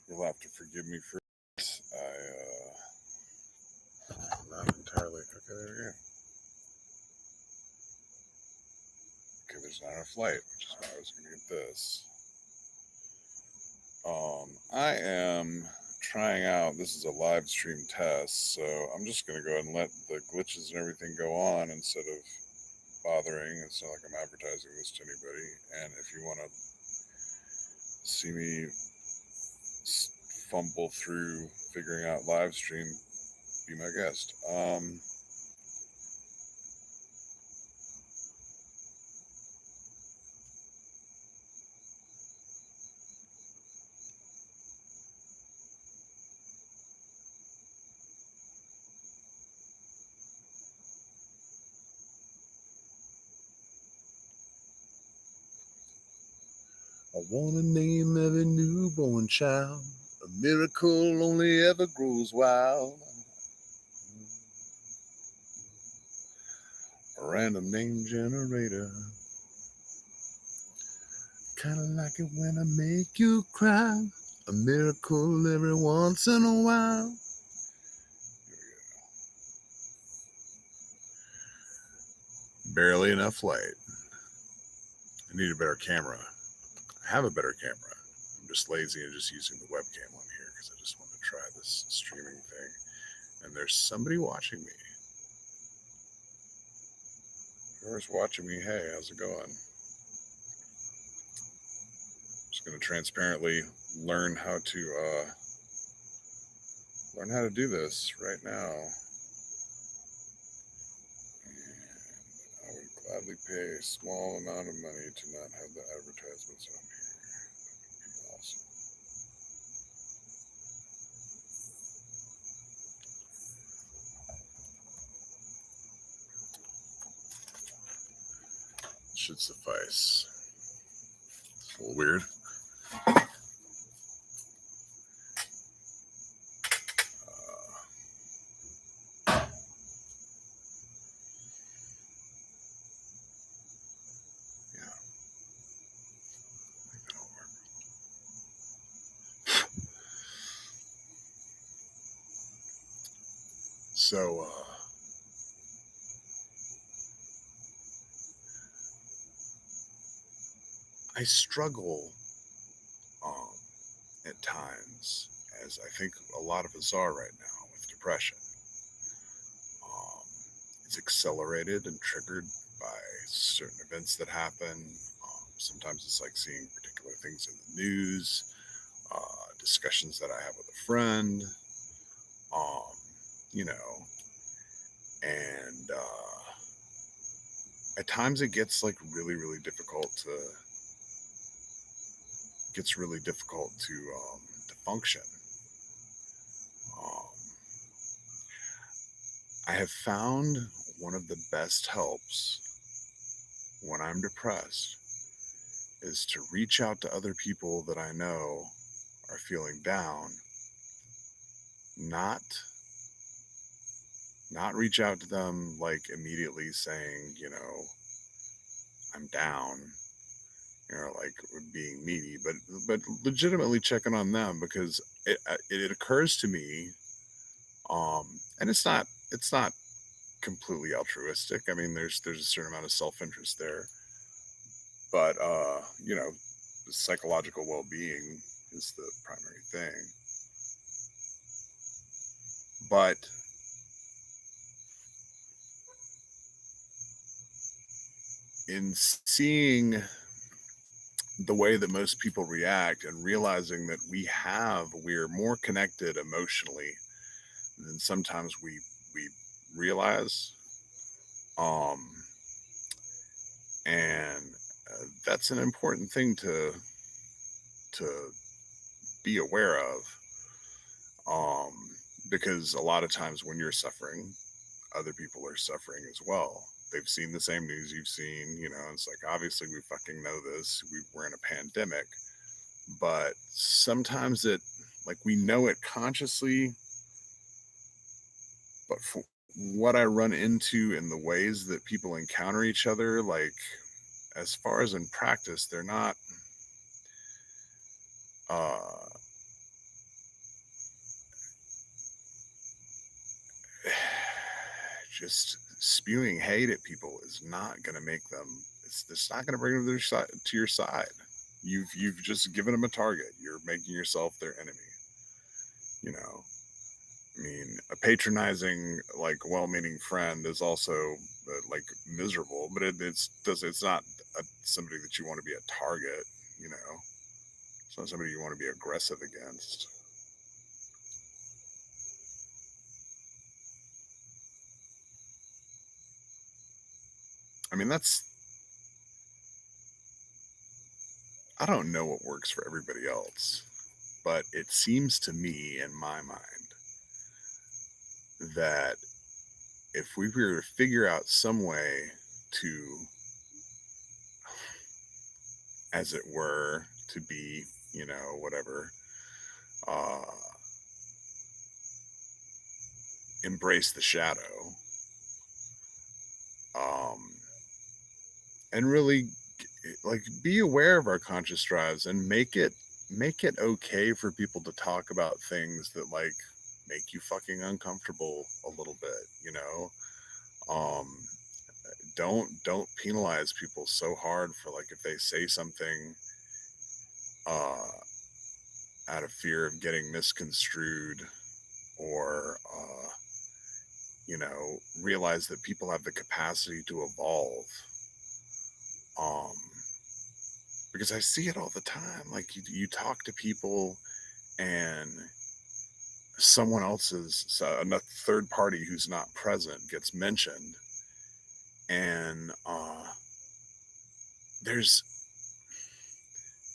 You'll have to forgive me for this. Not entirely. Okay, there we go. Okay, there's not enough light, which is why I was going to get this. I am trying out. This is a live stream test, so I'm just going to go ahead and let the glitches and everything go on instead of bothering. It's not like I'm advertising this to anybody. And if you want to see me fumble through figuring out live stream, be my guest. I want to name every newborn child. A miracle only ever grows wild. A random name generator. Kinda like it when I make you cry. A miracle every once in a while. Here we go. Barely enough light. I need a better camera. I have a better camera. I'm just lazy and just using the webcam on here because I just want to try this streaming thing. And there's somebody watching me. Whoever's watching me, hey, how's it going? Just going to transparently learn how to do this right now. And I would gladly pay a small amount of money to not have the advertisements on here. That would be awesome. Should suffice. It's a little weird. So, I struggle at times, as I think a lot of us are right now, with depression. It's accelerated and triggered by certain events that happen. Sometimes it's like seeing particular things in the news, discussions that I have with a friend, you know, and at times it gets like really difficult to function. I have found one of the best helps when I'm depressed is to reach out to other people that I know are feeling down, not reach out to them like immediately saying, you know, I'm down, you know, like being needy, but legitimately checking on them, because it occurs to me, and it's not completely altruistic. I mean, there's a certain amount of self-interest there, but you know, psychological well-being is the primary thing. But in seeing the way that most people react and realizing that we're more connected emotionally than sometimes we realize, and that's an important thing to be aware of, because a lot of times when you're suffering, other people are suffering as well. They've seen the same news you've seen, you know. It's like, obviously we fucking know this. We're in a pandemic, but sometimes we know it consciously, but for what I run into in the ways that people encounter each other, like as far as in practice, they're not uh, just spewing hate at people is not going to make them. It's not going to bring them to, their side, to your side. You've just given them a target. You're making yourself their enemy. You know, I mean, a patronizing, like, well-meaning friend is also like miserable, but it's not somebody that you want to be a target. You know, it's not somebody you want to be aggressive against. I mean, I don't know what works for everybody else, but it seems to me in my mind that if we were to figure out some way to, as it were, to be, whatever, uh, embrace the shadow, um, and really like be aware of our conscious drives and make it okay for people to talk about things that like make you fucking uncomfortable a little bit, um don't penalize people so hard for like if they say something uh out of fear of getting misconstrued or realize that people have the capacity to evolve, um because I see it all the time. Like you talk to people and someone else's, so a third party who's not present gets mentioned, and there's,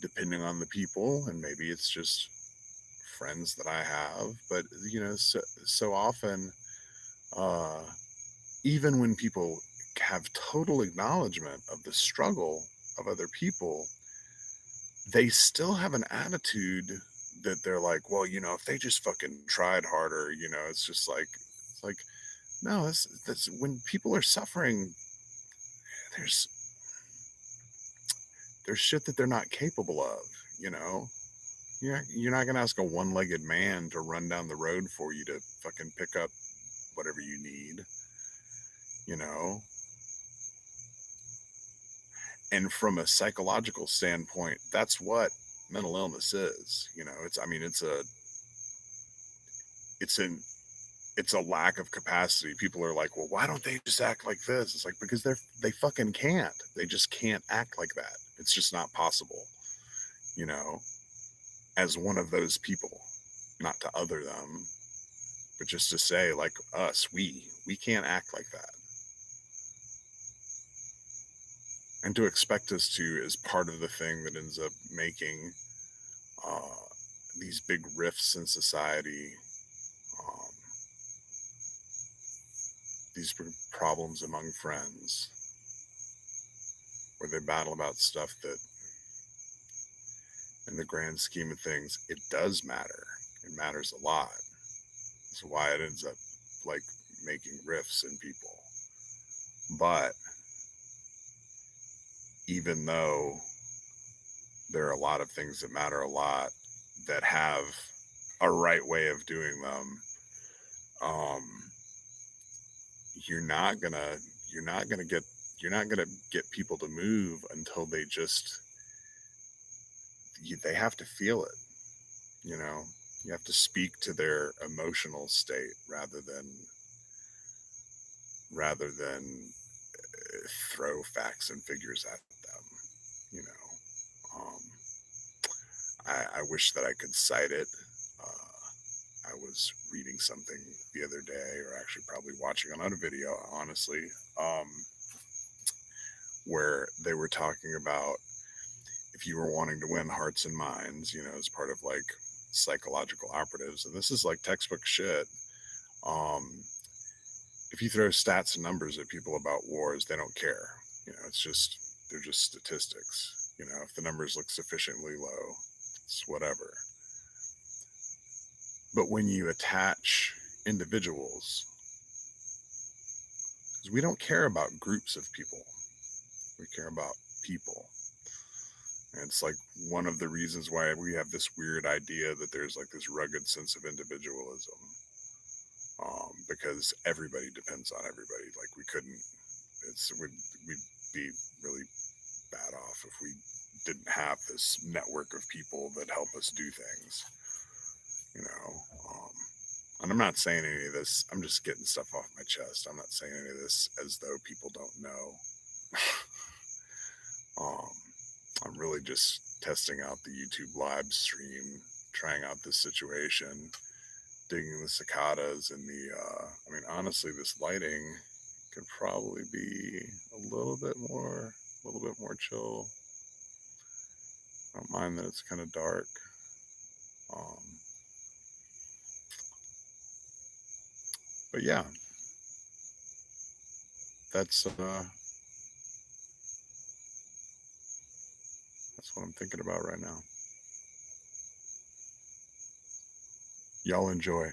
depending on the people, and maybe it's just friends that I have, but so often, uh, even when people have total acknowledgement of the struggle of other people, they still have an attitude that they're like, well, if they just fucking tried harder, it's like, no, that's when people are suffering, there's there's shit that they're not capable of, you know. You're not gonna ask a one-legged man to run down the road for you to fucking pick up whatever you need, you know. And from a psychological standpoint, that's what mental illness is. It's, I mean, it's an it's a lack of capacity. People are like, well, why don't they just act like this? It's like, because they fucking can't. They just can't act like that. It's just not possible, you know, as one of those people. Not to other them, but just to say, like, us, we can't act like that. And to expect us to is part of the thing that ends up making uh, these big rifts in society, um, these problems among friends, where they battle about stuff that, in the grand scheme of things, it does matter. It matters a lot. That's why it ends up like making rifts in people. But even though there are a lot of things that matter a lot that have a right way of doing them, um, you're not gonna you're not gonna get you're not gonna get people to move until they have to feel it. You know, you have to speak to their emotional state rather than throw facts and figures at them. You know, I wish that I could cite it. I was reading something the other day, or actually probably watching another video, honestly, um, where they were talking about if you were wanting to win hearts and minds, as part of like psychological operatives, and this is like textbook shit. Um, if you throw stats and numbers at people about wars, they don't care. It's just they're just statistics. If the numbers look sufficiently low, it's whatever. But when you attach individuals, because we don't care about groups of people, we care about people. And it's like one of the reasons why we have this weird idea that there's like this rugged sense of individualism, because everybody depends on everybody. Like we couldn't, we'd be really bad off if we didn't have this network of people that help us do things, you know. And I'm not saying any of this, I'm just getting stuff off my chest. I'm not saying any of this as though people don't know. um, I'm really just testing out the YouTube live stream, trying out this situation, digging the cicadas and I mean, honestly, this lighting could probably be a little bit more chill. I don't mind that it's kind of dark. Um, but yeah, that's what I'm thinking about right now. Y'all enjoy.